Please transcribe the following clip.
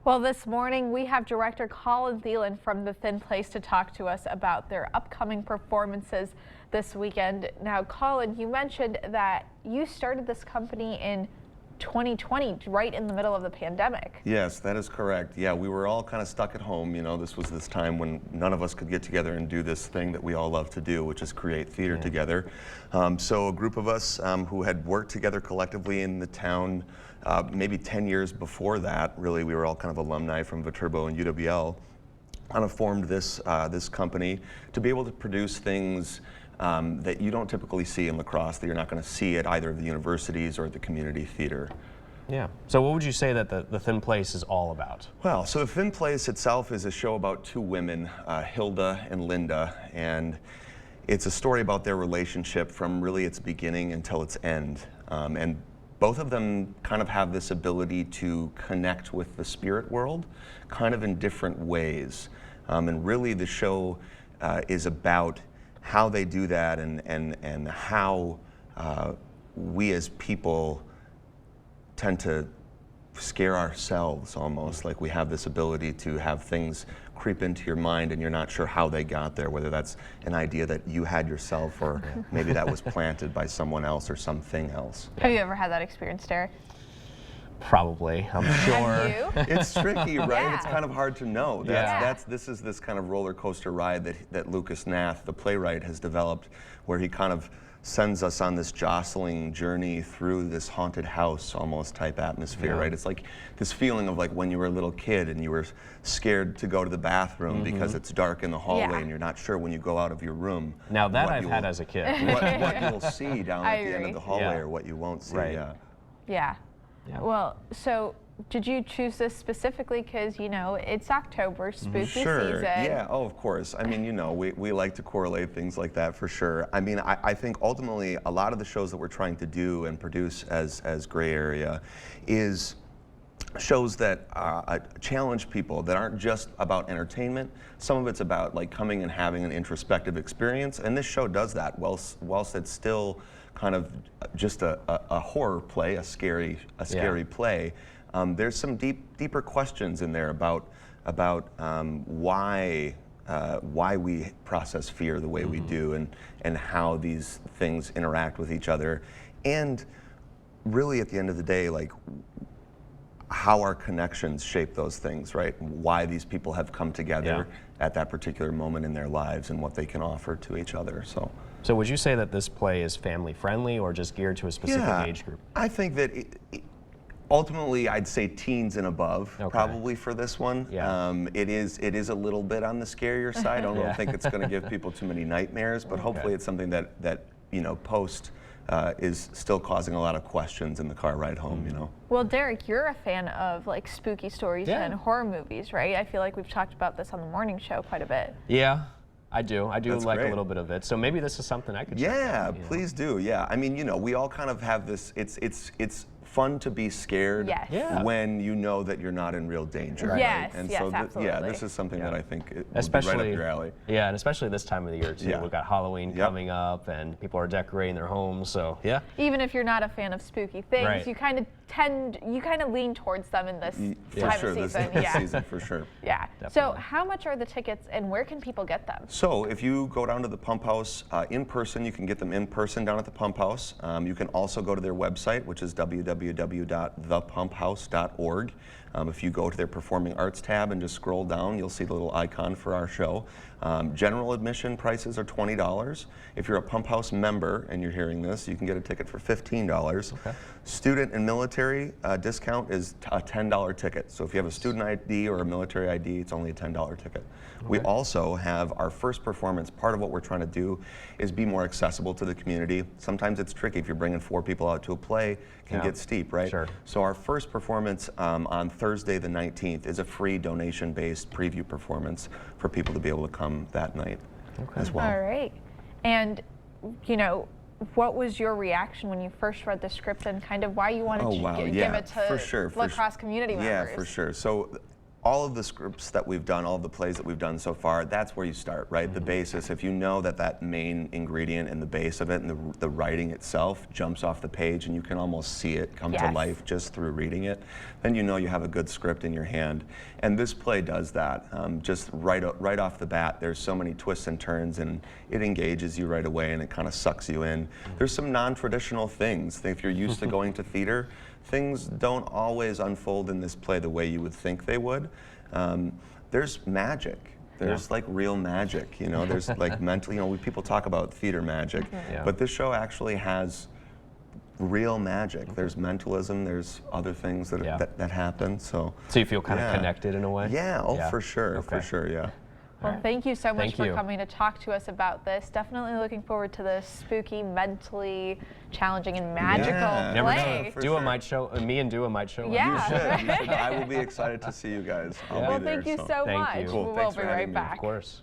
Well, this morning we have director Colin Thelen from the Thin Place to talk to us about their upcoming performances this weekend. Now, Colin, you mentioned that you started this company in 2020, right in the middle of the pandemic. Yes, that is correct. Yeah, we were all kind of stuck at home. You know, this was this time when none of us could get together and do this thing that we all love to do, which is create theater together. So a group of us who had worked together collectively in the town maybe 10 years before that, really, we were all kind of alumni from Viterbo and UWL, kind of formed this, this company to be able to produce things that you don't typically see in lacrosse, that you're not going to see at either of the universities or at the community theater. Yeah. So what would you say that the Thin Place is all about? Well, so the Thin Place itself is a show about two women, Hilda and Linda, and it's a story about their relationship from really its beginning until its end. And both of them kind of have this ability to connect with the spirit world, kind of in different ways. And really the show is about how they do that and how we as people tend to scare ourselves almost, like we have this ability to have things creep into your mind and you're not sure how they got there, whether that's an idea that you had yourself or maybe that was planted by someone else or something else. Have you ever had that experience, Derek? Probably, I'm sure. Have you? It's tricky, right? Yeah. It's kind of hard to know. This is this kind of roller coaster ride that Lucas Nath, the playwright, has developed, where he kind of sends us on this jostling journey through this haunted house almost type atmosphere, right? It's like this feeling of like when you were a little kid and you were scared to go to the bathroom because it's dark in the hallway and you're not sure when you go out of your room. Now that I've had as a kid. What you'll see down at the end of the hallway or what you won't see. Right. Yeah. Well, so did you choose this specifically because, you know, it's October, spooky season? Yeah, oh, of course. I mean, you know, we like to correlate things like that for sure. I mean, I think ultimately a lot of the shows that we're trying to do and produce as Gray Area is shows that challenge people, that aren't just about entertainment. Some of it's about like coming and having an introspective experience, and this show does that whilst it's still kind of just a horror play, a scary play. There's some deeper questions in there about why we process fear the way we do, and how these things interact with each other, and really at the end of the day, like how our connections shape those things, right? Why these people have come together at that particular moment in their lives and what they can offer to each other. So would you say that this play is family friendly or just geared to a specific age group? I think that ultimately I'd say teens and above probably for this one. It is a little bit on the scarier side. I don't think it's going to give people too many nightmares, but hopefully it's something that you know, post is still causing a lot of questions in the car ride home, you know. Well, Derek, you're a fan of like spooky stories and horror movies, right? I feel like we've talked about this on the morning show quite a bit. Yeah, I do. That's like great. a little bit of it. So maybe this is something I could check out, you know? Please do. Yeah, I mean, you know, we all kind of have this. It's fun to be scared when you know that you're not in real danger. Right? Yes, and yes, so absolutely. this is something that I think would especially be right up your alley. Yeah, and especially this time of the year too. We've got Halloween coming up, and people are decorating their homes. So even if you're not a fan of spooky things, you kind of lean towards them in this time of season. This season for sure. Yeah. Definitely. So how much are the tickets, and where can people get them? So if you go down to the Pump House in person, you can get them in person down at the Pump House. You can also go to their website, which is www.thepumphouse.org. If you go to their Performing Arts tab and just scroll down, you'll see the little icon for our show. General admission prices are $20. If you're a Pump House member and you're hearing this, you can get a ticket for $15. Student and military discount is a $10 ticket. So if you have a student ID or a military ID, it's only a $10 ticket. We also have our first performance. Part of what we're trying to do is be more accessible to the community. Sometimes it's tricky if you're bringing 4 people out to a play, it can get steep, right? So our first performance on Thursday the 19th is a free donation-based preview performance for people to be able to come that night as well. All right. And, you know, what was your reaction when you first read the script and kind of why you wanted to give it to lacrosse community members? Yeah, for sure. So all of the scripts that we've done, all of the plays that we've done so far, that's where you start, right? The basis, if you know that that main ingredient and the base of it and the writing itself jumps off the page and you can almost see it come to life just through reading it, then you know you have a good script in your hand. And this play does that. Just right off the bat, there's so many twists and turns, and it engages you right away, and it kind of sucks you in. There's some non-traditional things. If you're used to going to theater, things don't always unfold in this play the way you would think they would. There's magic. There's like real magic, you know. There's like mental, you know, people talk about theater magic, but this show actually has real magic. There's mentalism. There's other things that happen. So you feel kind of connected in a way. Yeah. Oh, for sure. For sure. Yeah. Well, thank you so much for coming to talk to us about this. Definitely looking forward to this spooky, mentally challenging, and magical play. Never know. Dua might show. Me and Dua might show up. You should. I will be excited to see you guys. I'll be there, thank you so much. Cool. We'll Thanks be for having right me. back. Of course.